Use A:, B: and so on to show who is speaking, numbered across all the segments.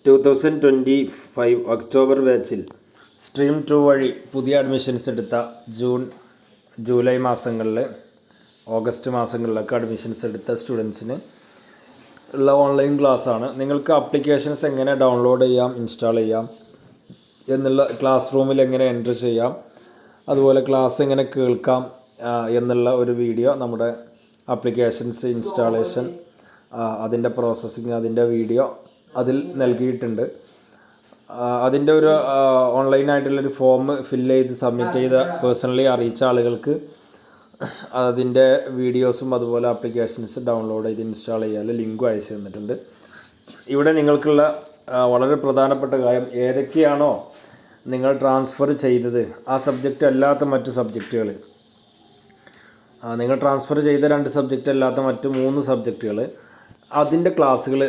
A: 2025 October ബാച്ചിൽ stream 2 വഴി പുതിയ അഡ്മിഷൻസ് എടുത്ത ജൂലൈ മാസങ്ങളിൽ ഓഗസ്റ്റ് മാസങ്ങളിലൊക്കെ അഡ്മിഷൻസ് എടുത്ത സ്റ്റുഡൻസിന് ഉള്ള ഓൺലൈൻ ക്ലാസ്സാണ്. നിങ്ങൾക്ക് ആപ്ലിക്കേഷൻസ് എങ്ങനെ ഡൗൺലോഡ് ചെയ്യാം, ഇൻസ്റ്റാൾ ചെയ്യാം എന്നുള്ള, ക്ലാസ് റൂമിൽ എങ്ങനെ എൻ്റർ ചെയ്യാം, അതുപോലെ ക്ലാസ് എങ്ങനെ കേൾക്കാം എന്നുള്ള ഒരു വീഡിയോ നമ്മുടെ ആപ്ലിക്കേഷൻസ് ഇൻസ്റ്റാളേഷൻ, അതിൻ്റെ പ്രോസസ്സിങ്, അതിൻ്റെ വീഡിയോ അതിൽ നൽകിയിട്ടുണ്ട്. അതിൻ്റെ ഒരു ഓൺലൈനായിട്ടുള്ളൊരു ഫോം ഫില്ല് ചെയ്ത് സബ്മിറ്റ് ചെയ്ത് പേഴ്സണലി അറിയിച്ച ആളുകൾക്ക് അതിൻ്റെ വീഡിയോസും അതുപോലെ ആപ്ലിക്കേഷൻസ് ഡൗൺലോഡ് ചെയ്ത് ഇൻസ്റ്റാൾ ചെയ്യാൻ ലിങ്കും അയച്ചു തന്നിട്ടുണ്ട്. ഇവിടെ നിങ്ങൾക്കുള്ള വളരെ പ്രധാനപ്പെട്ട കാര്യം, ഏതൊക്കെയാണോ നിങ്ങൾ ട്രാൻസ്ഫർ ചെയ്തത് ആ സബ്ജക്റ്റ് അല്ലാത്ത മറ്റു സബ്ജക്റ്റുകൾ, നിങ്ങൾ ട്രാൻസ്ഫർ ചെയ്ത 2 സബ്ജക്റ്റ് അല്ലാത്ത മറ്റു 3 സബ്ജക്റ്റുകൾ, അതിൻ്റെ ക്ലാസ്സുകൾ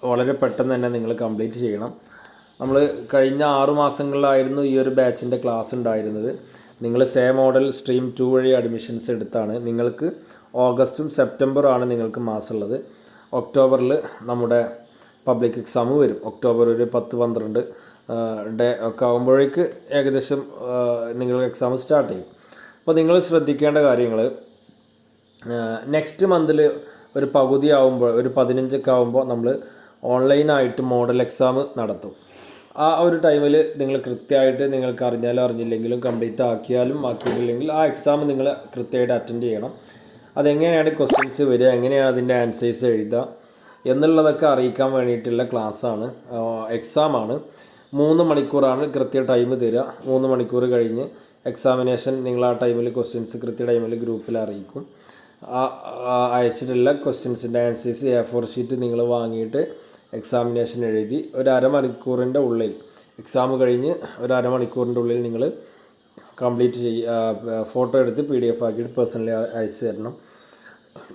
A: വളരെ പെട്ടെന്ന് തന്നെ നിങ്ങൾ കംപ്ലീറ്റ് ചെയ്യണം. നമ്മൾ കഴിഞ്ഞ 6 മാസങ്ങളിലായിരുന്നു ഈ ഒരു ബാച്ചിൻ്റെ ക്ലാസ് ഉണ്ടായിരുന്നത്. നിങ്ങൾ സെയിം മോഡൽ സ്ട്രീം 2 വഴി അഡ്മിഷൻസ് എടുത്താണ്. നിങ്ങൾക്ക് ഓഗസ്റ്റും സെപ്റ്റംബറുമാണ് നിങ്ങൾക്ക് മാസമുള്ളത്. ഒക്ടോബറിൽ നമ്മുടെ പബ്ലിക് എക്സാം വരും. ഒക്ടോബർ ഒരു 10-12 ഡേ ഒക്കെ ആകുമ്പോഴേക്ക് ഏകദേശം നിങ്ങൾ എക്സാം സ്റ്റാർട്ട് ചെയ്യും. അപ്പോൾ നിങ്ങൾ ശ്രദ്ധിക്കേണ്ട കാര്യങ്ങൾ, നെക്സ്റ്റ് മന്തിൽ ഒരു പകുതി ആകുമ്പോൾ, ഒരു 15 ആകുമ്പോൾ നമ്മൾ ഓൺലൈനായിട്ട് മോഡൽ എക്സാം നടത്തും. ആ ഒരു ടൈമിൽ നിങ്ങൾ കൃത്യമായിട്ട്, നിങ്ങൾക്ക് അറിഞ്ഞാലും അറിഞ്ഞില്ലെങ്കിലും കംപ്ലീറ്റ് ആക്കിയാലും ആക്കിയിട്ടില്ലെങ്കിൽ ആ എക്സാം നിങ്ങൾ കൃത്യമായിട്ട് അറ്റൻഡ് ചെയ്യണം. അതെങ്ങനെയാണ് ക്വസ്റ്റ്യൻസ് വരിക, എങ്ങനെയാണ് അതിൻ്റെ ആൻസേഴ്സ് എഴുതുക എന്നുള്ളതൊക്കെ അറിയിക്കാൻ വേണ്ടിയിട്ടുള്ള ക്ലാസ്സാണ്, എക്സാമാണ്. 3 മണിക്കൂറാണ് കൃത്യ ടൈം തരിക. 3 മണിക്കൂർ കഴിഞ്ഞ് എക്സാമിനേഷൻ നിങ്ങൾ ആ ടൈമിൽ ക്വസ്റ്റ്യൻസ് കൃത്യ ടൈമിൽ ഗ്രൂപ്പിൽ അറിയിക്കും. അയച്ചിട്ടുള്ള ക്വസ്റ്റ്യൻസിൻ്റെ ആൻസേഴ്സ് A4 ഷീറ്റ് നിങ്ങൾ വാങ്ങിയിട്ട് എക്സാമിനേഷൻ എഴുതി ഒരു അരമണിക്കൂറിൻ്റെ ഉള്ളിൽ, എക്സാം കഴിഞ്ഞ് ഒരു അരമണിക്കൂറിൻ്റെ ഉള്ളിൽ നിങ്ങൾ കംപ്ലീറ്റ് ഫോട്ടോ എടുത്ത് PDF ആക്കിയിട്ട് പേഴ്സണലി അയച്ചു തരണം.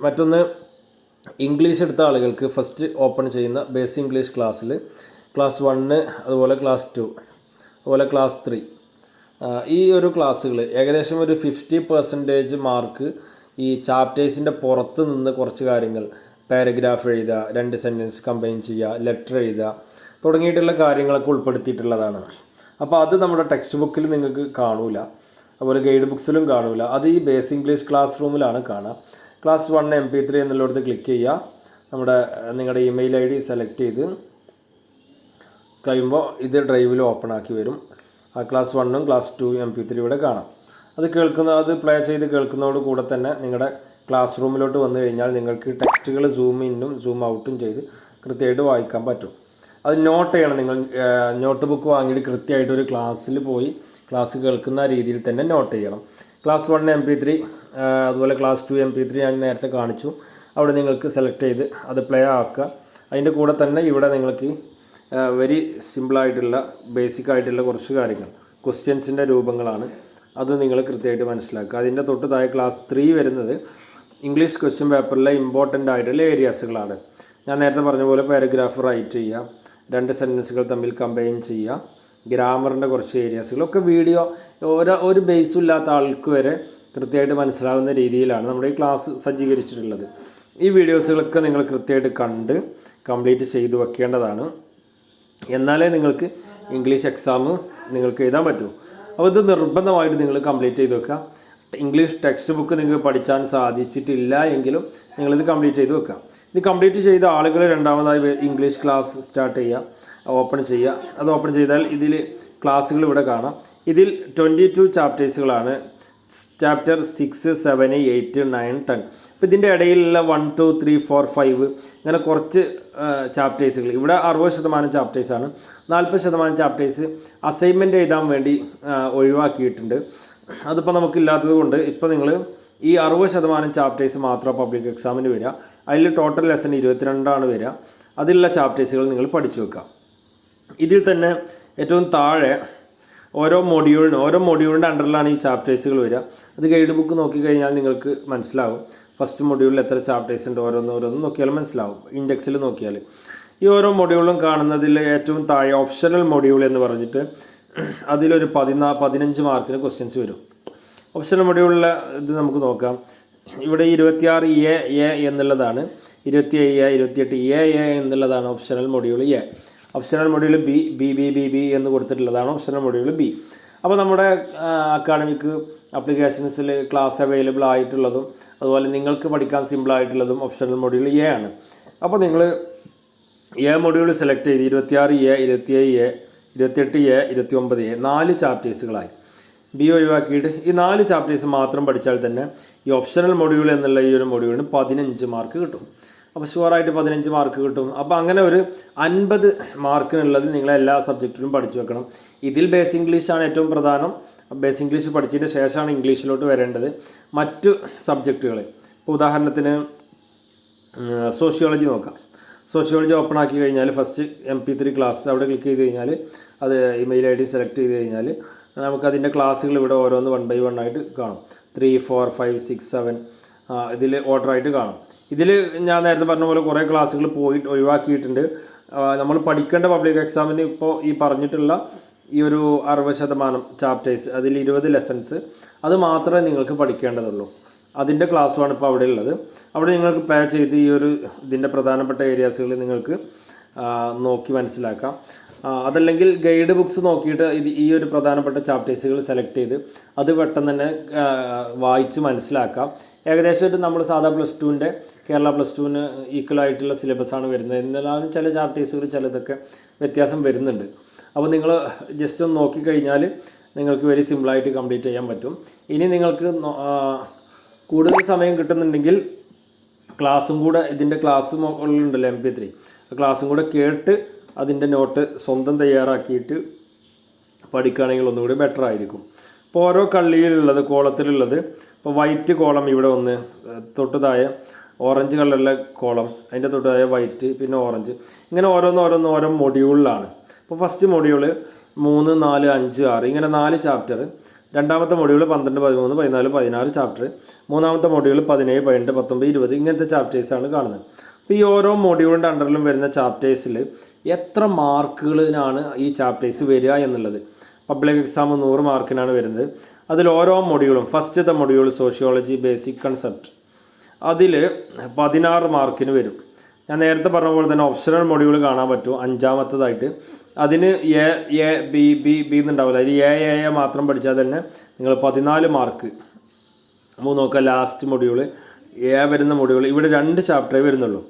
A: മറ്റൊന്ന്, ഇംഗ്ലീഷ് എടുത്ത ആളുകൾക്ക് ഫസ്റ്റ് ഓപ്പൺ ചെയ്യുന്ന ബേസിക് ഇംഗ്ലീഷ് ക്ലാസ്സിൽ ക്ലാസ് 1, അതുപോലെ ക്ലാസ് 2, അതുപോലെ ക്ലാസ് 3, ഈ ഒരു ക്ലാസ്സുകൾ ഏകദേശം ഒരു 50% മാർക്ക് ഈ ചാപ്റ്റേഴ്സിൻ്റെ പുറത്ത് നിന്ന് കുറച്ച് കാര്യങ്ങൾ, പാരഗ്രാഫ് എഴുതുക, 2 സെൻറ്റൻസ് കമ്പൈൻ ചെയ്യുക, ലെറ്റർ എഴുതുക തുടങ്ങിയിട്ടുള്ള കാര്യങ്ങളൊക്കെ ഉൾപ്പെടുത്തിയിട്ടുള്ളതാണ്. അപ്പോൾ അത് നമ്മുടെ ടെക്സ്റ്റ് ബുക്കിൽ നിങ്ങൾക്ക് കാണൂല, അതുപോലെ ഗൈഡ് ബുക്സിലും കാണൂല. അത് ഈ ബേസിക് ഇംഗ്ലീഷ് ക്ലാസ് റൂമിലാണ് കാണുക. ക്ലാസ് 1 MP3 എന്നുള്ളിടത്ത് ക്ലിക്ക് ചെയ്യുക. നിങ്ങളുടെ ഇമെയിൽ ID സെലക്ട് ചെയ്ത് കഴിയുമ്പോൾ ഇത് ഡ്രൈവിൽ ഓപ്പൺ ആക്കി വരും. ആ ക്ലാസ് 1ഉം ക്ലാസ് 2 MP3 ഇവിടെ കാണാം. അത് പ്ലേ ചെയ്ത് കേൾക്കുന്നതോട് കൂടെ തന്നെ നിങ്ങളുടെ ക്ലാസ് റൂമിലോട്ട് വന്നു കഴിഞ്ഞാൽ നിങ്ങൾക്ക് ടെക്സ്റ്റുകൾ സൂം ഇന്നും സൂം ഔട്ടും ചെയ്ത് കൃത്യമായിട്ട് വായിക്കാൻ പറ്റും. അത് നോട്ട് ചെയ്യണം. നിങ്ങൾ നോട്ട് ബുക്ക് വാങ്ങിയിട്ട് കൃത്യമായിട്ട് ഒരു ക്ലാസ്സിൽ പോയി ക്ലാസ് കേൾക്കുന്ന രീതിയിൽ തന്നെ നോട്ട് ചെയ്യണം. ക്ലാസ് 1 MP3, അതുപോലെ ക്ലാസ് 2 MP3 ഞാൻ നേരത്തെ കാണിച്ചു. അവിടെ നിങ്ങൾക്ക് സെലക്ട് ചെയ്ത് അത് പ്ലേ ആക്കുക. അതിൻ്റെ കൂടെ തന്നെ ഇവിടെ നിങ്ങൾക്ക് വെരി സിമ്പിളായിട്ടുള്ള ബേസിക് ആയിട്ടുള്ള കുറച്ച് കാര്യങ്ങൾ, ക്വസ്റ്റ്യൻസിൻ്റെ രൂപങ്ങളാണ്. അത് നിങ്ങൾ കൃത്യമായിട്ട് മനസ്സിലാക്കുക. അതിൻ്റെ തൊട്ട് താഴെ ക്ലാസ് 3 വരുന്നത് ഇംഗ്ലീഷ് ക്വസ്റ്റ്യൻ പേപ്പറിലെ ഇമ്പോർട്ടൻ്റ് ആയിട്ടുള്ള ഏരിയാസുകളാണ്. ഞാൻ നേരത്തെ പറഞ്ഞ പോലെ പാരഗ്രാഫ് റൈറ്റ് ചെയ്യുക, 2 സെൻറ്റൻസുകൾ തമ്മിൽ കമ്പൈൻ ചെയ്യുക, ഗ്രാമറിൻ്റെ കുറച്ച് ഏരിയാസുകളൊക്കെ വീഡിയോ ഒരു ബേസും ഇല്ലാത്ത ആൾക്ക് വരെ കൃത്യമായിട്ട് മനസ്സിലാവുന്ന രീതിയിലാണ് നമ്മുടെ ഈ ക്ലാസ് സജ്ജീകരിച്ചിട്ടുള്ളത്. ഈ വീഡിയോസുകളൊക്കെ നിങ്ങൾ കൃത്യമായിട്ട് കണ്ട് കംപ്ലീറ്റ് ചെയ്ത് വെക്കേണ്ടതാണ്. എന്നാലേ നിങ്ങൾക്ക് ഇംഗ്ലീഷ് എക്സാം നിങ്ങൾക്ക് എഴുതാൻ പറ്റൂ. അപ്പോൾ ഇത് നിർബന്ധമായിട്ട് നിങ്ങൾ കംപ്ലീറ്റ് ചെയ്ത് വെക്കുക. ഇംഗ്ലീഷ് ടെക്സ്റ്റ് ബുക്ക് നിങ്ങൾക്ക് പഠിക്കാൻ സാധിച്ചിട്ടില്ല എങ്കിലും നിങ്ങളിത് കംപ്ലീറ്റ് ചെയ്ത് വെക്കുക. ഇത് കംപ്ലീറ്റ് ചെയ്ത ആളുകൾ രണ്ടാമതായി ഇംഗ്ലീഷ് ക്ലാസ് സ്റ്റാർട്ട് ചെയ്യുക, ഓപ്പൺ ചെയ്യുക. അത് ഓപ്പൺ ചെയ്താൽ ഇതിൽ ക്ലാസ്സുകൾ ഇവിടെ കാണാം. ഇതിൽ 22 ചാപ്റ്റേഴ്സുകളാണ്. ചാപ്റ്റർ 6, 7, 8, 9, 10. അപ്പോൾ ഇതിൻ്റെ ഇടയിലുള്ള 1, 2, 3, 4, 5 ഇങ്ങനെ കുറച്ച് ചാപ്റ്റേഴ്സുകൾ, ഇവിടെ 60% ചാപ്റ്റേഴ്സാണ്. 40% ചാപ്റ്റേഴ്സ് അസൈൻമെൻറ്റ് എഴുതാൻ വേണ്ടി ഒഴിവാക്കിയിട്ടുണ്ട്. അതിപ്പോൾ നമുക്കില്ലാത്തത് കൊണ്ട് ഇപ്പോൾ നിങ്ങൾ ഈ 60% ചാപ്റ്റേഴ്സ് മാത്രം പബ്ലിക് എക്സാമിന് വരിക. അതിൽ ടോട്ടൽ ലെസൺ 22 വരിക. അതിലുള്ള ചാപ്റ്റേഴ്സുകൾ നിങ്ങൾ പഠിച്ചു വെക്കുക. ഇതിൽ തന്നെ ഏറ്റവും താഴെ ഓരോ മൊഡ്യൂളിൻ്റെ അണ്ടറിലാണ് ഈ ചാപ്റ്റേഴ്സുകൾ വരിക. അത് ഗൈഡ് ബുക്ക് നോക്കിക്കഴിഞ്ഞാൽ നിങ്ങൾക്ക് മനസ്സിലാവും. ഫസ്റ്റ് മൊഡ്യൂളിൽ എത്ര ചാപ്റ്റേഴ്സ് ഉണ്ട് ഓരോന്ന് നോക്കിയാൽ മനസ്സിലാവും. ഇൻഡെക്സിൽ നോക്കിയാൽ ഈ ഓരോ മൊഡ്യൂളും കാണുന്നതിൽ ഏറ്റവും താഴെ ഓപ്ഷണൽ മൊഡ്യൂൾ എന്ന് പറഞ്ഞിട്ട് അതിലൊരു 15 മാർക്കിന് ക്വസ്റ്റ്യൻസ് വരും. ഓപ്ഷണൽ മൊഡ്യൂളിലെ ഇത് നമുക്ക് നോക്കാം. ഇവിടെ 26A എന്നുള്ളതാണ്, 27A, 28A എന്നുള്ളതാണ് optional module A. Optional module B എന്ന് കൊടുത്തിട്ടുള്ളതാണ് ഓപ്ഷണൽ മൊഡ്യൂൾ ബി. അപ്പോൾ നമ്മുടെ അക്കാഡമിക് ആപ്ലിക്കേഷൻസിൽ ക്ലാസ് അവൈലബിൾ ആയിട്ടുള്ളതും അതുപോലെ നിങ്ങൾക്ക് പഠിക്കാൻ സിമ്പിളായിട്ടുള്ളതും ഓപ്ഷണൽ മൊഡ്യൂൾ എ ആണ്. അപ്പോൾ നിങ്ങൾ എ മൊഡ്യൂൾ സെലക്ട് ചെയ്ത് 26A, 27A, 28A, 29A 4 ചാപ്റ്റേഴ്സുകളായി. B ഒഴിവാക്കിയിട്ട് ഈ 4 ചാപ്റ്റേഴ്സ് മാത്രം പഠിച്ചാൽ തന്നെ ഈ ഓപ്ഷണൽ മൊഡ്യൂൾ എന്നുള്ള ഈ ഒരു മൊഡ്യൂളിന് 15 മാർക്ക് കിട്ടും. അപ്പോൾ ഷുവറായിട്ട് 15 മാർക്ക് കിട്ടും. അപ്പോൾ അങ്ങനെ ഒരു 50 മാർക്കിനുള്ളത് നിങ്ങൾ എല്ലാ സബ്ജക്റ്റിലും പഠിച്ചു വെക്കണം. ഇതിൽ ബേസ് ഇംഗ്ലീഷാണ് ഏറ്റവും പ്രധാനം. ബേസ് ഇംഗ്ലീഷ് പഠിച്ചതിന് ശേഷമാണ് ഇംഗ്ലീഷിലോട്ട് വരേണ്ടത്. മറ്റു സബ്ജക്റ്റുകൾ ഇപ്പോൾ ഉദാഹരണത്തിന് സോഷ്യോളജി നോക്കാം. സോഷ്യോളജി ഓപ്പൺ ആക്കി കഴിഞ്ഞാൽ ഫസ്റ്റ് MP3 ക്ലാസ് അവിടെ ക്ലിക്ക് ചെയ്ത് കഴിഞ്ഞാൽ അത് ഇമെയിൽ ID സെലക്ട് ചെയ്ത് കഴിഞ്ഞാൽ നമുക്കതിൻ്റെ ക്ലാസ്സുകൾ ഇവിടെ ഓരോന്ന് 1 by 1 ആയിട്ട് കാണും. 3, 4, 5, 6, 7 ഇതിൽ ഓർഡറായിട്ട് കാണും. ഇതിൽ ഞാൻ നേരത്തെ പറഞ്ഞ പോലെ കുറേ ക്ലാസ്സുകൾ ഒഴിവാക്കിയിട്ടുണ്ട്. നമ്മൾ പഠിക്കേണ്ട പബ്ലിക് എക്സാമിന് ഇപ്പോൾ ഈ പറഞ്ഞിട്ടുള്ള ഈ ഒരു 60% ചാപ്റ്റേഴ്സ് അതിൽ 20 ലെസൺസ് അത് മാത്രമേ നിങ്ങൾക്ക് പഠിക്കേണ്ടതുള്ളൂ. അതിൻ്റെ ക്ലാസ്സുമാണ് ഇപ്പോൾ അവിടെ ഉള്ളത്. അവിടെ നിങ്ങൾക്ക് പേ ചെയ്ത് ഈ ഒരു ഇതിൻ്റെ പ്രധാനപ്പെട്ട ഏരിയാസുകൾ നിങ്ങൾക്ക് നോക്കി മനസ്സിലാക്കാം. അതല്ലെങ്കിൽ ഗൈഡ് ബുക്സ് നോക്കിയിട്ട് ഈ ഒരു പ്രധാനപ്പെട്ട ചാപ്റ്റേഴ്സുകൾ സെലക്ട് ചെയ്ത് അത് പെട്ടെന്ന് തന്നെ വായിച്ച് മനസ്സിലാക്കാം. ഏകദേശമായിട്ട് നമ്മൾ സാധാ +2ൻ്റെ കേരള +2ന് ഈക്വലായിട്ടുള്ള സിലബസാണ് വരുന്നത്. എന്നാലും ചില ചാപ്റ്റേഴ്സുകൾ ചിലതൊക്കെ വ്യത്യാസം വരുന്നുണ്ട്. അപ്പോൾ നിങ്ങൾ ജസ്റ്റ് ഒന്ന് നോക്കിക്കഴിഞ്ഞാൽ നിങ്ങൾക്ക് വെരി സിമ്പിളായിട്ട് കംപ്ലീറ്റ് ചെയ്യാൻ പറ്റും. ഇനി നിങ്ങൾക്ക് കൂടുതൽ സമയം കിട്ടുന്നുണ്ടെങ്കിൽ ക്ലാസ്സും കൂടെ ഇതിൻ്റെ ക്ലാസ് ഉണ്ടല്ലോ MP3 ക്ലാസ്സും കൂടെ കേട്ട് അതിൻ്റെ നോട്ട് സ്വന്തം തയ്യാറാക്കിയിട്ട് പഠിക്കുകയാണെങ്കിൽ ഒന്നുകൂടി ബെറ്റർ ആയിരിക്കും. ഇപ്പോൾ ഓരോ കള്ളിയിലുള്ളത് കോളത്തിലുള്ളത് ഇപ്പോൾ വൈറ്റ് കോളം ഇവിടെ ഒന്ന്, തൊട്ടുതായ ഓറഞ്ച് കളറിലെ കോളം, അതിൻ്റെ തൊട്ടുതായ വൈറ്റ്, പിന്നെ ഓറഞ്ച്, ഇങ്ങനെ ഓരോ മൊഡ്യൂളിലാണ്. ഇപ്പോൾ ഫസ്റ്റ് മൊഡ്യൂൾ 3, 4, 5, 6 ഇങ്ങനെ 4 ചാപ്റ്റർ. രണ്ടാമത്തെ മൊഡ്യൂൾ 12, 13, 14, 16 ചാപ്റ്റർ. മൂന്നാമത്തെ മൊഡ്യൂൾ 17, 18, 19, 20 ഇങ്ങനത്തെ ചാപ്റ്റേഴ്സാണ് കാണുന്നത്. അപ്പോൾ ഈ ഓരോ മൊഡ്യൂളിൻ്റെ അണ്ടറിലും വരുന്ന ചാപ്റ്റേഴ്സിൽ എത്ര മാർക്കുകളിനാണ് ഈ ചാപ്റ്റേഴ്സ് വരിക എന്നുള്ളത്. പബ്ലിക് എക്സാം 100 മാർക്കിനാണ് വരുന്നത്. അതിൽ ഓരോ മൊഡ്യൂളും ഫസ്റ്റത്തെ മൊഡ്യൂൾ സോഷ്യോളജി ബേസിക് കൺസെപ്റ്റ് അതിൽ 16 മാർക്കിന് വരും. ഞാൻ നേരത്തെ പറഞ്ഞ പോലെ തന്നെ ഓപ്ഷണൽ മൊഡ്യൂൾ കാണാൻ പറ്റും 5ാമത്തതായിട്ട്. അതിന് എ ബി എന്നുണ്ടാവില്ല. അതിൽ എ മാത്രം പഠിച്ചാൽ തന്നെ നിങ്ങൾ 14 മാർക്ക്. അപ്പോൾ നോക്കുക ലാസ്റ്റ് മൊഡ്യൂൾ വരുന്ന മൊഡ്യൂൾ ഇവിടെ 2 ചാപ്റ്ററേ വരുന്നുള്ളൂ,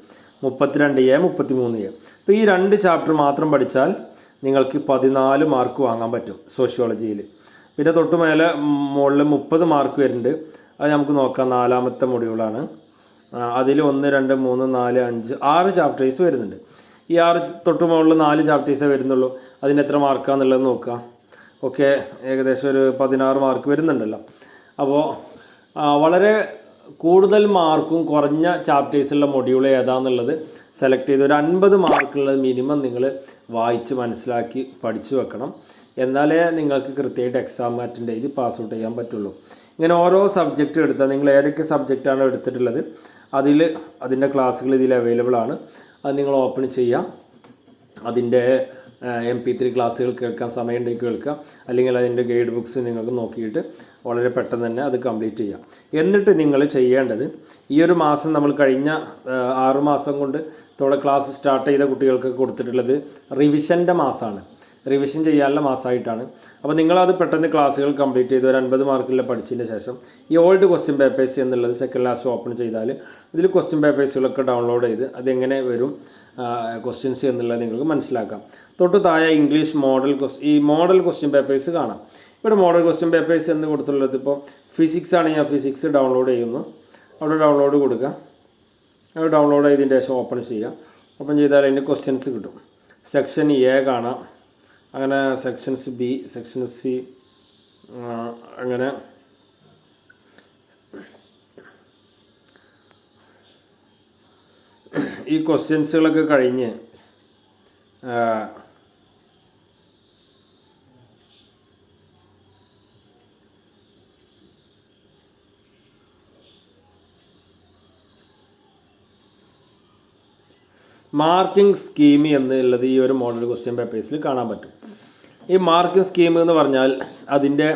A: 32A, 33A. അപ്പോൾ ഈ 2 ചാപ്റ്റർ മാത്രം പഠിച്ചാൽ നിങ്ങൾക്ക് 14 മാർക്ക് വാങ്ങാൻ പറ്റും സോഷ്യോളജിയിൽ. പിന്നെ തൊട്ട് മുകളിൽ 30 മാർക്ക് വരുന്നുണ്ട്. അത് നമുക്ക് നോക്കാം. 4ാമത്തെ മൊഡ്യൂളാണ്. അതിൽ 1, 2, 3, 4, 5, 6 ചാപ്റ്റേഴ്സ് വരുന്നുണ്ട്. ഈ 6 തൊട്ട് മുകളിൽ 4 ചാപ്റ്റേഴ്സേ വരുന്നുള്ളൂ. അതിന് എത്ര മാർക്കാണെന്നുള്ളത് നോക്കാം. ഓക്കെ, ഏകദേശം ഒരു 16 മാർക്ക് വരുന്നുണ്ടല്ലോ. അപ്പോൾ വളരെ കൂടുതൽ മാർക്കും കുറഞ്ഞ ചാപ്റ്റേഴ്സുള്ള മൊഡ്യൂൾ ഏതാണെന്നുള്ളത് സെലക്ട് ചെയ്ത് ഒരു 50 മാർക്കുള്ളത് മിനിമം നിങ്ങൾ വായിച്ച് മനസ്സിലാക്കി പഠിച്ചു വെക്കണം. എന്നാലേ നിങ്ങൾക്ക് കൃത്യമായിട്ട് എക്സാം അറ്റൻഡ് ചെയ്ത് പാസ് ഔട്ട് ചെയ്യാൻ പറ്റുള്ളൂ. ഇങ്ങനെ ഓരോ സബ്ജക്റ്റ് എടുത്താൽ നിങ്ങൾ ഏതൊക്കെ സബ്ജക്റ്റാണോ എടുത്തിട്ടുള്ളത് അതിൻ്റെ ക്ലാസ്സുകൾ ഇതിൽ അവൈലബിൾ ആണ്. അത് നിങ്ങൾ ഓപ്പൺ ചെയ്യാം. അതിൻ്റെ MP3 ക്ലാസ്സുകൾ കേൾക്കാൻ സമയമുണ്ടെങ്കിൽ കേൾക്കാം. അല്ലെങ്കിൽ അതിൻ്റെ ഗൈഡ് ബുക്സ് നിങ്ങൾക്ക് നോക്കിയിട്ട് വളരെ പെട്ടെന്ന് തന്നെ അത് കംപ്ലീറ്റ് ചെയ്യാം. എന്നിട്ട് നിങ്ങൾ ചെയ്യേണ്ടത് ഈ ഒരു മാസം നമ്മൾ കഴിഞ്ഞ 6 മാസം കൊണ്ട് ക്ലാസ് സ്റ്റാർട്ട് ചെയ്ത കുട്ടികൾക്ക് കൊടുത്തിട്ടുള്ളത് റിവിഷൻ്റെ മാസമാണ്. റിവിഷൻ ചെയ്യാനുള്ള മാസമായിട്ടാണ്. അപ്പോൾ നിങ്ങളത് പെട്ടെന്ന് ക്ലാസ്സുകൾ കംപ്ലീറ്റ് ചെയ്ത് ഒരു 50 മാർക്കിലുള്ള പഠിച്ചതിന് ശേഷം ഈ ഓൾഡ് ക്വസ്റ്റ്യൻ പേപ്പേഴ്സ് എന്നുള്ളത് സെക്കൻഡ് ക്ലാസ് ഓപ്പൺ ചെയ്താൽ ഇതിൽ ക്വസ്റ്റ്യൻ പേപ്പേഴ്സുകളൊക്കെ ഡൗൺലോഡ് ചെയ്ത് അതെങ്ങനെ വരും ക്വസ്റ്റ്യൻസ് എന്നുള്ളത് നിങ്ങൾക്ക് മനസ്സിലാക്കാം. തൊട്ട് താഴെ ഇംഗ്ലീഷ് മോഡൽ ക്വസ്റ്റ്യൻ പേപ്പേഴ്സ് കാണാം. ഇവിടെ മോഡൽ ക്വസ്റ്റ്യൻ പേപ്പേഴ്സ് എന്ന് കൊടുത്തുള്ളത് ഇപ്പോൾ ഫിസിക്സ് ആണ്. ഞാൻ ഫിസിക്സ് ഡൗൺലോഡ് ചെയ്യുന്നു. അവിടെ ഡൗൺലോഡ് കൊടുക്കുക. അത് ഡൗൺലോഡ് ചെയ്തതിൻ്റെ ശേഷം ഓപ്പൺ ചെയ്യാം. ഓപ്പൺ ചെയ്താൽ അതിൻ്റെ ക്വസ്റ്റ്യൻസ് കിട്ടും. സെക്ഷൻ A കാണാം. അങ്ങനെ സെക്ഷൻസ് B, സെക്ഷൻ C, അങ്ങനെ ഈ ക്വസ്റ്റ്യൻസുകളൊക്കെ കഴിഞ്ഞ് മാർക്കിംഗ് സ്കീം എന്നുള്ളത് ഈ ഒരു മോഡൽ ക്വസ്റ്റ്യൻ പേപ്പേഴ്സിൽ കാണാൻ പറ്റും. ഈ മാർക്കിംഗ് സ്കീം എന്ന് പറഞ്ഞാൽ അതിൻ്റെ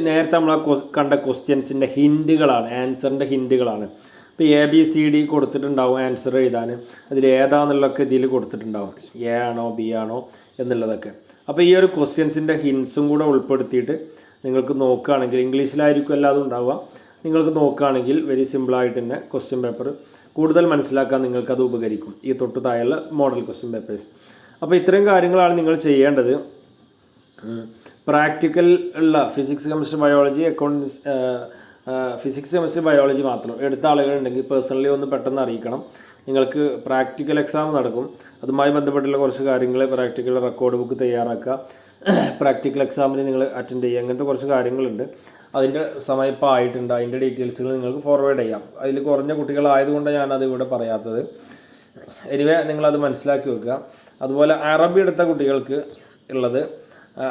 A: നേരത്തെ നമ്മൾ കണ്ട ക്വസ്റ്റ്യൻസിൻ്റെ ഹിൻറ്റുകളാണ്, ആൻസറിൻ്റെ ഹിൻറ്റുകളാണ്. ഇപ്പോൾ ABCD കൊടുത്തിട്ടുണ്ടാവും ആൻസർ എഴുതാൻ. അതിൽ ഏതാണെന്നുള്ളതൊക്കെ ഇതിൽ കൊടുത്തിട്ടുണ്ടാവും, A ആണോ B ആണോ എന്നുള്ളതൊക്കെ. അപ്പോൾ ഈ ഒരു ക്വസ്റ്റ്യൻസിൻ്റെ ഹിൻസും കൂടെ ഉൾപ്പെടുത്തിയിട്ട് നിങ്ങൾക്ക് നോക്കുകയാണെങ്കിൽ, ഇംഗ്ലീഷിലായിരിക്കും എല്ലാതും ഉണ്ടാവുക, നിങ്ങൾക്ക് നോക്കുകയാണെങ്കിൽ വെരി സിമ്പിളായിട്ട് തന്നെ ക്വസ്റ്റ്യൻ പേപ്പർ കൂടുതൽ മനസ്സിലാക്കാൻ നിങ്ങൾക്കത് ഉപകരിക്കും, ഈ തൊട്ട് താഴെയുള്ള മോഡൽ ക്വസ്റ്റ്യൻ പേപ്പേഴ്സ്. അപ്പോൾ ഇത്രയും കാര്യങ്ങളാണ് നിങ്ങൾ ചെയ്യേണ്ടത്. പ്രാക്ടിക്കൽ ഉള്ള physics, chemistry, biology, accounts, physics, chemistry, biology മാത്രം എടുത്ത ആളുകളുണ്ടെങ്കിൽ പേഴ്സണലി ഒന്ന് പെട്ടെന്ന് അറിയിക്കണം. നിങ്ങൾക്ക് പ്രാക്ടിക്കൽ എക്സാം നടക്കും, അതുമായി ബന്ധപ്പെട്ടുള്ള കുറച്ച് കാര്യങ്ങൾ, പ്രാക്ടിക്കൽ റെക്കോർഡ് ബുക്ക് തയ്യാറാക്കുക, പ്രാക്ടിക്കൽ എക്സാമിന് നിങ്ങൾ അറ്റൻഡ് ചെയ്യുക, അങ്ങനത്തെ കുറച്ച് കാര്യങ്ങളുണ്ട്. അതിൻ്റെ സമയം ഇപ്പോൾ ആയിട്ടുണ്ട്. അതിൻ്റെ ഡീറ്റെയിൽസുകൾ നിങ്ങൾക്ക് ഫോർവേഡ് ചെയ്യാം. അതിൽ കുറഞ്ഞ കുട്ടികളായതുകൊണ്ട് ഞാനത് ഇവിടെ പറയാത്തത്. എനിവേ നിങ്ങളത് മനസ്സിലാക്കി വെക്കുക. അതുപോലെ അറബി എടുത്ത കുട്ടികൾക്ക് ഉള്ളത്,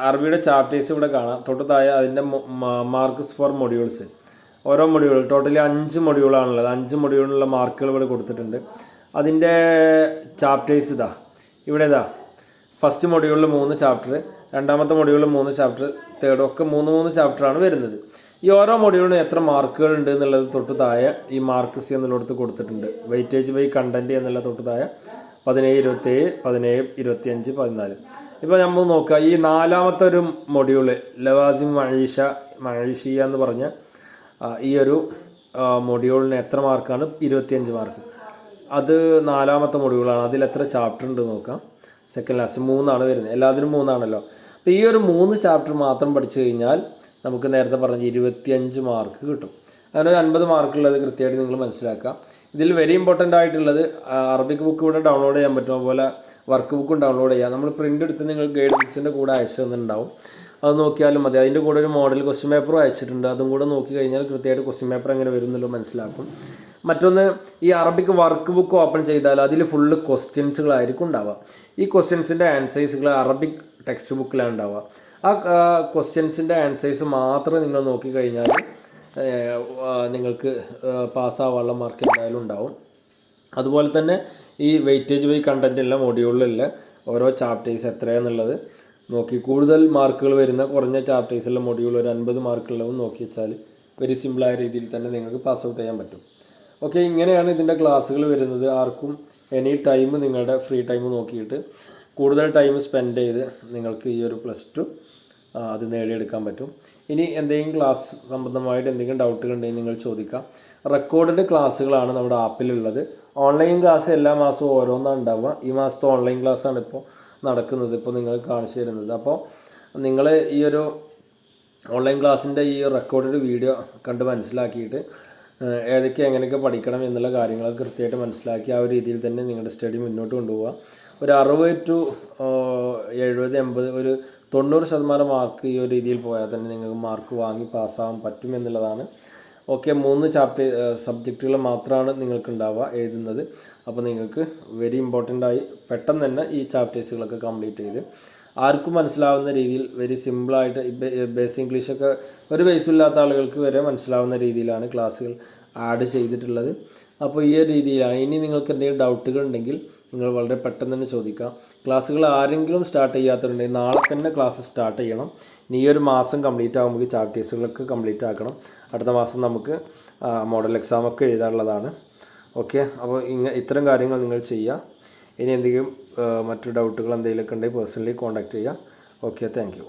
A: അറബിയുടെ ചാപ്റ്റേഴ്സ് ഇവിടെ കാണാം. തൊട്ട് താഴെ അതിൻ്റെ മാർക്ക്സ് ഫോർ മൊഡ്യൂൾസ്, ഓരോ മൊഡ്യൂൾ ടോട്ടലി 5 മൊഡ്യൂളാണുള്ളത്. 5 മൊഡ്യൂളിനുള്ള മാർക്കുകൾ ഇവിടെ കൊടുത്തിട്ടുണ്ട്. അതിൻ്റെ ചാപ്റ്റേഴ്സ് ഇവിടെ ഫസ്റ്റ് മൊഡ്യൂളിൽ 3 ചാപ്റ്റർ, രണ്ടാമത്തെ മൊഡ്യൂളിൽ 3 ചാപ്റ്റർ, തേർഡ് ഒക്കെ 3 ചാപ്റ്ററാണ് വരുന്നത്. ഈ ഓരോ മൊഡ്യൂളിനും എത്ര മാർക്കുകൾ ഉണ്ട് എന്നുള്ളത് തൊട്ട് താഴെ ഈ മാർക്ക്സ് എന്നുള്ളിടത്ത് കൊടുത്തിട്ടുണ്ട്. വെയിറ്റേജ് ബൈ കണ്ടൻറ്റ് എന്നുള്ള തൊട്ട് താഴെ 17, 27, 17, 25, 14. ഇപ്പോൾ നമ്മൾ നോക്കുക, ഈ 4ാമത്തെ ഒരു മൊഡ്യൂള് ലവാസിം മഴീഷിയ എന്ന് പറഞ്ഞ ഈ ഒരു മൊഡ്യൂളിന് എത്ര മാർക്കാണ്? 25 മാർക്ക്. അത് 4ാമത്തെ മൊഡ്യൂളാണ്. അതിൽ എത്ര ചാപ്റ്റർ ഉണ്ട് നോക്കാം. സെക്കൻഡ് ലാസ്റ്റ് 3 വരുന്നത്, എല്ലാത്തിനും 3 അപ്പോൾ ഈ ഒരു 3 ചാപ്റ്റർ മാത്രം പഠിച്ചു കഴിഞ്ഞാൽ നമുക്ക് നേരത്തെ പറഞ്ഞ 25 മാർക്ക് കിട്ടും. അങ്ങനെ ഒരു 50 മാർക്കുള്ളത് കൃത്യമായിട്ട് നിങ്ങൾ മനസ്സിലാക്കുക. ഇതിൽ വെരി ഇമ്പോർട്ടൻ്റ് ആയിട്ടുള്ളത് അറബിക് ബുക്ക് ഇവിടെ ഡൗൺലോഡ് ചെയ്യാൻ പറ്റും, അതുപോലെ വർക്ക് ബുക്കും ഡൗൺലോഡ് ചെയ്യാം. നമ്മൾ പ്രിൻ്റ് എടുത്ത് നിങ്ങൾ ഗൈഡ് ബുക്സിൻ്റെ കൂടെ അയച്ചു തന്നിട്ടുണ്ടാവും, അത് നോക്കിയാലും മതി. അതിൻ്റെ കൂടെ ഒരു മോഡൽ ക്വസ്റ്റ്യൻ പേപ്പറും അയച്ചിട്ടുണ്ട്, അതും കൂടെ നോക്കി കഴിഞ്ഞാൽ കൃത്യമായിട്ട് ക്വസ്റ്റ്യൻ പേപ്പർ എങ്ങനെ വരും എന്നുള്ളത് മനസ്സിലാക്കും. മറ്റൊന്ന്, ഈ അറബിക് വർക്ക് ബുക്ക് ഓപ്പൺ ചെയ്താൽ അതിൽ ഫുള്ള് ക്വസ്റ്റ്യൻസുകളായിരിക്കും ഉണ്ടാവുക. ഈ ക്വസ്റ്റ്യൻസിൻ്റെ ആൻസേഴ്സുകൾ അറബിക് ടെക്സ്റ്റ് ബുക്കിലാണ് ഉണ്ടാവുക. ആ ക്വസ്റ്റ്യൻസിൻ്റെ ആൻസേഴ്സ് മാത്രം നിങ്ങൾ നോക്കിക്കഴിഞ്ഞാൽ നിങ്ങൾക്ക് പാസ്സാവാനുള്ള മാർക്ക് എന്തായാലും ഉണ്ടാവും. അതുപോലെ തന്നെ ഈ വെയിറ്റേജ് ബൈ കണ്ടൻറ്റുള്ള മൊഡ്യൂളിലുള്ള ഓരോ ചാപ്റ്റേഴ്സ് എത്രയാണെന്നുള്ളത് നോക്കി, കൂടുതൽ മാർക്കുകൾ വരുന്ന കുറഞ്ഞ ചാപ്റ്റേഴ്സുള്ള മൊഡ്യൂൾ ഒരു 50 മാർക്കുള്ളതും നോക്കി വെച്ചാൽ വെരി സിമ്പിളായ രീതിയിൽ തന്നെ നിങ്ങൾക്ക് പാസ് ഔട്ട് ചെയ്യാൻ പറ്റും. ഓക്കെ, ഇങ്ങനെയാണ് ഇതിൻ്റെ ക്ലാസ്സുകൾ വരുന്നത്. ആർക്കും എനി ടൈം നിങ്ങളുടെ ഫ്രീ ടൈം നോക്കിയിട്ട് കൂടുതൽ ടൈം സ്പെൻഡ് ചെയ്ത് നിങ്ങൾക്ക് ഈ ഒരു +2 അത് നേടിയെടുക്കാൻ പറ്റും. ഇനി എന്തെങ്കിലും ക്ലാസ് സംബന്ധമായിട്ട് എന്തെങ്കിലും ഡൗട്ടുകൾ ഉണ്ടെങ്കിൽ നിങ്ങൾ ചോദിക്കാം. റെക്കോർഡഡ് ക്ലാസ്സുകളാണ് നമ്മുടെ ആപ്പിലുള്ളത്. ഓൺലൈൻ ക്ലാസ് എല്ലാ മാസവും ഓരോന്നാണ് ഉണ്ടാവുക. ഈ മാസത്തെ ഓൺലൈൻ ക്ലാസ്സാണ് ഇപ്പോൾ നടക്കുന്നത്, ഇപ്പോൾ നിങ്ങൾ കാണിച്ചു തരുന്നത്. അപ്പോൾ നിങ്ങൾ ഈ ഒരു ഓൺലൈൻ ക്ലാസ്സിൻ്റെ ഈ റെക്കോർഡഡ് വീഡിയോ കണ്ട് മനസ്സിലാക്കിയിട്ട് ഏതൊക്കെ എങ്ങനെയൊക്കെ പഠിക്കണം എന്നുള്ള കാര്യങ്ങൾ കൃത്യമായിട്ട് മനസ്സിലാക്കി ആ ഒരു രീതിയിൽ തന്നെ നിങ്ങളുടെ സ്റ്റഡി മുന്നോട്ട് കൊണ്ടുപോകുക. ഒരു 60 to 70, 80, ഒരു 90% മാർക്ക് ഈ ഒരു രീതിയിൽ പോയാൽ തന്നെ നിങ്ങൾക്ക് മാർക്ക് വാങ്ങി പാസ്സാകാൻ പറ്റുമെന്നുള്ളതാണ്. ഓക്കെ, 3 സബ്ജക്റ്റുകൾ മാത്രമാണ് നിങ്ങൾക്ക് ഉണ്ടാവുക എഴുതുന്നത്. അപ്പോൾ നിങ്ങൾക്ക് വെരി ഇമ്പോർട്ടൻ്റായി പെട്ടെന്ന് തന്നെ ഈ ചാപ്റ്റേഴ്സുകളൊക്കെ കംപ്ലീറ്റ് ചെയ്ത് ആർക്കും മനസ്സിലാവുന്ന രീതിയിൽ വെരി സിമ്പിളായിട്ട് ബേസ് ഇംഗ്ലീഷൊക്കെ ഒരു ബേസില്ലാത്ത ആളുകൾക്ക് വരെ മനസ്സിലാവുന്ന രീതിയിലാണ് ക്ലാസ്സുകൾ ആഡ് ചെയ്തിട്ടുള്ളത്. അപ്പോൾ ഈ ഒരു രീതിയിലാണ്. ഇനി നിങ്ങൾക്ക് എന്തെങ്കിലും ഡൗട്ടുകൾ ഉണ്ടെങ്കിൽ നിങ്ങൾ വളരെ പെട്ടെന്ന് തന്നെ ചോദിക്കാം. ക്ലാസ്സുകൾ ആരെങ്കിലും സ്റ്റാർട്ട് ചെയ്യാത്തതുണ്ടെങ്കിൽ നാളെ തന്നെ ക്ലാസ് സ്റ്റാർട്ട് ചെയ്യണം. ഇനി ഈ ഒരു മാസം കംപ്ലീറ്റ് ആകുമ്പോൾ ചാപ്റ്റേഴ്സുകളൊക്കെ കംപ്ലീറ്റ് ആക്കണം. അടുത്ത മാസം നമുക്ക് മോഡൽ എക്സാമൊക്കെ എഴുതാനുള്ളതാണ്. ഓക്കെ, അപ്പോൾ ഇത്തരം കാര്യങ്ങൾ നിങ്ങൾ ചെയ്യുക. ഇനി എന്തെങ്കിലും മറ്റു ഡൗട്ടുകൾ എന്തെങ്കിലുമൊക്കെ ഉണ്ടെങ്കിൽ പേഴ്സണലി കോൺടാക്റ്റ് ചെയ്യുക. Okay, thank you.